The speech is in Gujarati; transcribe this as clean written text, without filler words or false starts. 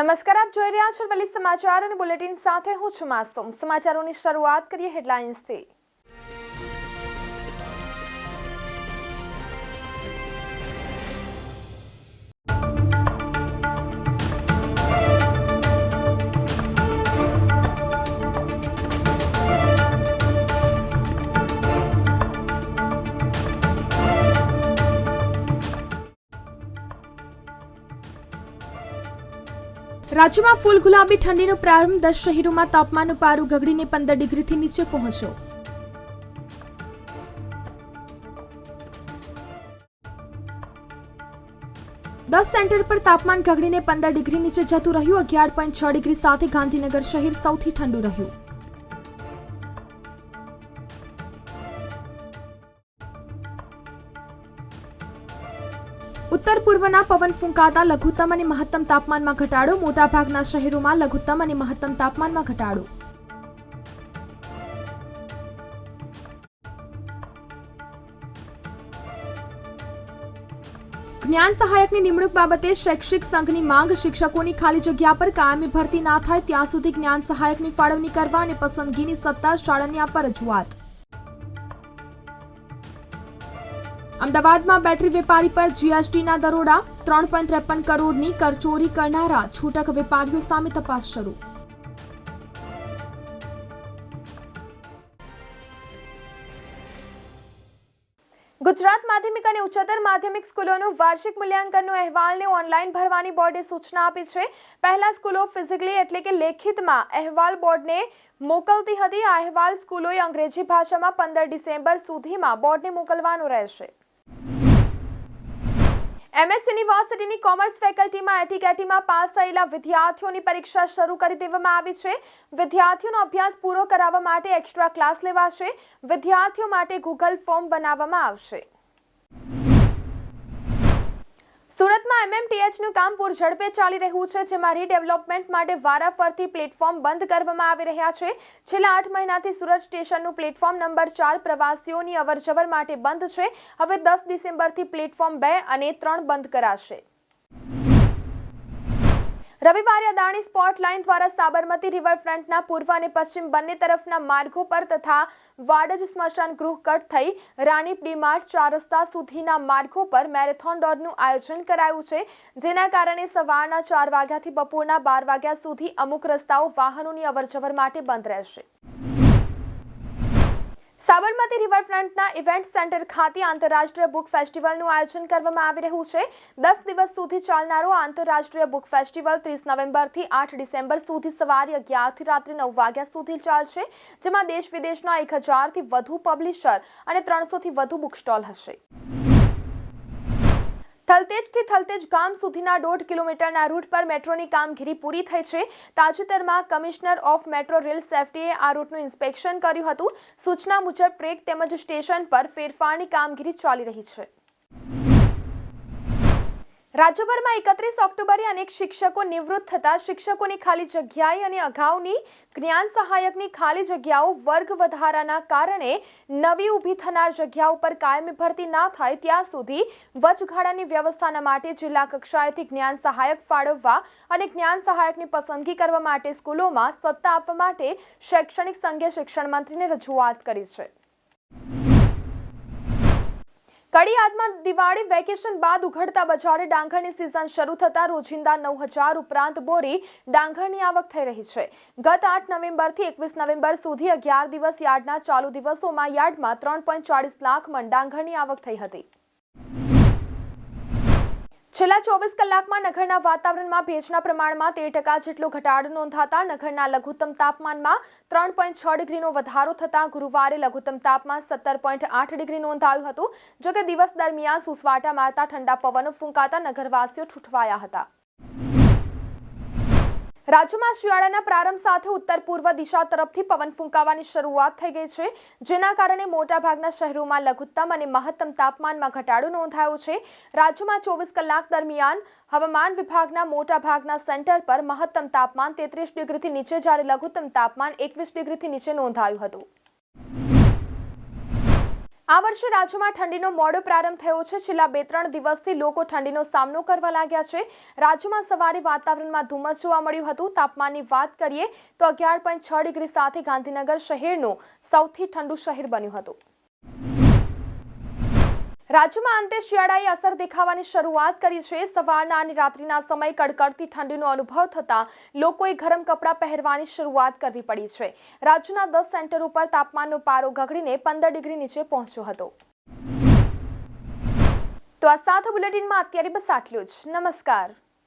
નમસ્કાર, આપ જોઈ રહ્યા છો વલી સમાચાર અને બુલેટિન સાથે હું છું માસૂમ। સમાચારોની શરૂઆત કરીએ હેડલાઇન્સથી। રાજ્યમાં ફૂલ ગુલાબી ઠંડીનો પ્રારંભ 10 શહેરોમાં તાપમાનનો પારો ગગડીને 15 ડિગ્રીથી નીચે પહોંચ્યો। દસ સેન્ટર પર તાપમાન ગગડીને 15 ડિગ્રી નીચે જતું રહ્યું। 11.6 ડિગ્રી સાથે ગાંધીનગર શહેર સૌથી ઠંડુ રહ્યું। ઉત્તર પૂર્વના પવન ફૂંકાતા લઘુત્તમ અને મહત્તમ તાપમાનમાં ઘટાડો। મોટાભાગના શહેરોમાં લઘુત્તમ અને મહત્તમ તાપમાનમાં ઘટાડો। જ્ઞાન સહાયકની નિમણૂક બાબતે શૈક્ષિક સંઘની માંગ। શિક્ષકોની ખાલી જગ્યા પર કાયમી ભરતી ના થાય ત્યાં સુધી જ્ઞાન સહાયકની ફાળવણી કરવા અને પસંદગીની સત્તા શાળાને આપવા રજૂઆત। અમદાવાદમાં બેટરી વેપારી પર જીએસટીના દરોડા। 3.53 કરોડની કરચોરી કરનારા છૂટક વેપારીઓ સામે તપાસ શરૂ। ગુજરાત માધ્યમિક અને ઉચ્ચતર માધ્યમિક સ્કૂલોનું વાર્ષિક મૂલ્યાંકનનો અહેવાલને ઓનલાઈન ભરવાની બોર્ડે સૂચના આપી છે। પહેલા સ્કૂલો ફિઝિકલી એટલે કે લેખિતમાં અહેવાલ બોર્ડને મોકલતી હતી। આ અહેવાલ સ્કૂલોએ અંગ્રેજી ભાષામાં 15 ડિસેમ્બર સુધીમાં બોર્ડને મોકલવાનો રહેશે। એમએસ યુનિવર્સિટીની કોમર્સ ફેકલ્ટીમાં એટીકેટીમાં પાસ થયેલા વિદ્યાર્થીઓની પરીક્ષા શરૂ કરી દેવામાં આવી છે। વિદ્યાર્થીઓનો અભ્યાસ પૂરો કરાવવા માટે એક્સ્ટ્રા ક્લાસ લેવાશે। વિદ્યાર્થીઓ માટે ગૂગલ ફોર્મ બનાવવામાં આવશે। સુરતમાં એમએમટીએચનું કામ પૂરઝડપે ચાલી રહ્યું છે, જેમાં રીડેવલપમેન્ટ માટે વારાફરતી પ્લેટફોર્મ બંધ કરવામાં આવી રહ્યા છે। છેલ્લા 8 મહિનાથી સુરત સ્ટેશનનું પ્લેટફોર્મ નંબર 4 પ્રવાસીઓની અવરજવર માટે બંધ છે। હવે 10 ડિસેમ્બરથી પ્લેટફોર્મ 2 અને 3 બંધ કરાશે। રવિવારે અદાણી સ્પોટ લાઇન દ્વારા સાબરમતી રિવરફ્રન્ટના પૂર્વ અને પશ્ચિમ બંને તરફના માર્ગો પર તથા વાડજ સ્મશાન ગૃહ કટ થઈ રાણીપ ડીમાર્ટ 4 રસ્તા સુધીના માર્ગો પર મેરેથોન દોડનું આયોજન કરાયું છે, જેના કારણે સવારના 4 વાગ્યાથી બપોરના 12 વાગ્યા સુધી અમુક રસ્તાઓ વાહનોની અવરજવર માટે બંધ રહેશે। સાબરમતી રિવરફ્રન્ટના ઇવેન્ટ સેન્ટર ખાતે આંતરરાષ્ટ્રીય બુક ફેસ્ટિવલનું આયોજન કરવામાં આવી રહ્યું છે। 10 દિવસ સુધી ચાલનારો આંતરરાષ્ટ્રીય બુક ફેસ્ટિવલ 30 નવેમ્બરથી 8 ડિસેમ્બર સુધી સવારે 11 થી રાત્રે 9 વાગ્યા સુધી ચાલશે, જેમાં દેશ વિદેશના 1000થી વધુ પબ્લિશર અને 300થી વધુ બુક સ્ટોલ હશે। થલતેજથી થલતેજ ગામ સુધીના 1.5 કિલોમીટરના રૂટ પર મેટ્રોની કામગીરી પૂરી થઈ છે। તાજેતરમાં કમિશનર ઓફ મેટ્રો રેલ સેફટીએ આ રૂટનું ઇન્સ્પેક્શન કર્યું હતું। સૂચના મુજબ ટ્રેક તેમજ સ્ટેશન પર ફેરફારની કામગીરી ચાલી રહી છે। રાજ્યભરમાં 31 ઓક્ટોબરે અનેક શિક્ષકો નિવૃત્ત થતા શિક્ષકોની ખાલી જગ્યાએ અને અગાઉની જ્ઞાન સહાયકની ખાલી જગ્યાઓ વર્ગ વધારાના કારણે નવી ઊભી થનાર જગ્યાઓ પર કાયમી ભરતી ના થાય ત્યાં સુધી વચગાળાની વ્યવસ્થાના માટે જિલ્લા કક્ષાએથી જ્ઞાન સહાયક ફાળવવા અને જ્ઞાન સહાયકની પસંદગી કરવા માટે સ્કૂલોમાં સત્તા આપવા માટે શૈક્ષણિક સંઘે શિક્ષણ મંત્રીને રજૂઆત કરી છે। કડિયાદમાં દિવાળી વેકેશન બાદ ઉઘડતા બજારે ડાંગરની સિઝન શરૂ થતા રોજિંદા 9000 ઉપરાંત બોરી ડાંગરની આવક થઈ રહી છે। ગત 8 નવેમ્બરથી 21 નવેમ્બર સુધી 11 દિવસ યાર્ડના ચાલુ દિવસોમાં યાર્ડમાં 3.40 લાખ મણ ડાંગરની આવક થઈ હતી। છેલ્લા 24 કલાકમાં નગરના વાતાવરણમાં ભેજના પ્રમાણમાં 13% જેટલો ઘટાડો નોંધાતા નગરના લઘુત્તમ તાપમાનમાં 3.6 ડિગ્રીનો વધારો થતા ગુરુવારે લઘુત્તમ તાપમાન 17.8 ડિગ્રી નોંધાયું હતું। જોકે દિવસ દરમિયાન સુસવાટા મારતા ઠંડા પવનો ફૂંકાતા નગરવાસીઓ ઠૂઠવાયા હતા। રાજ્યમાં શિયાળાના પ્રારંભ સાથે ઉત્તર પૂર્વ દિશા તરફથી પવન ફૂંકાવાની શરૂઆત થઈ ગઈ છે, જેના કારણે મોટાભાગના શહેરોમાં લઘુત્તમ અને મહત્તમ તાપમાનમાં ઘટાડો નોંધાયો છે। રાજ્યમાં 24 કલાક દરમિયાન હવામાન વિભાગના મોટાભાગના સેન્ટર પર મહત્તમ તાપમાન 33 ડિગ્રીથી નીચે જ્યારે લઘુત્તમ તાપમાન 21 ડિગ્રીથી નીચે નોંધાયું હતું। આ વર્ષે રાજ્યમાં ઠંડીનો મોડો પ્રારંભ થયો છે। છેલ્લા 2-3 દિવસથી લોકો ઠંડીનો સામનો કરવા લાગ્યા છે। રાજ્યમાં સવારે વાતાવરણમાં ધુમ્મસ જોવા મળ્યું હતું। તાપમાનની વાત કરીએ તો 11.6 ડિગ્રી સાથે ગાંધીનગર શહેરનું સૌથી ઠંડુ શહેર બન્યું હતું। રાજ્યમાં અંતે શિયાળાએ અસર દેખાવાની શરૂઆત કરી છે। સવારના અને રાત્રિના સમયે કડકડતી ઠંડીનો અનુભવ થતાં લોકોએ ગરમ કપડાં પહેરવાની શરૂઆત કરવી પડી છે। રાજ્યના 10 સેન્ટર ઉપર તાપમાનનો પારો ગગડીને 15 ડિગ્રી નીચે પહોંચ્યો હતો। તો આ સાથે બુલેટિનમાં અત્યારે બસ આટલું જ। નમસ્કાર।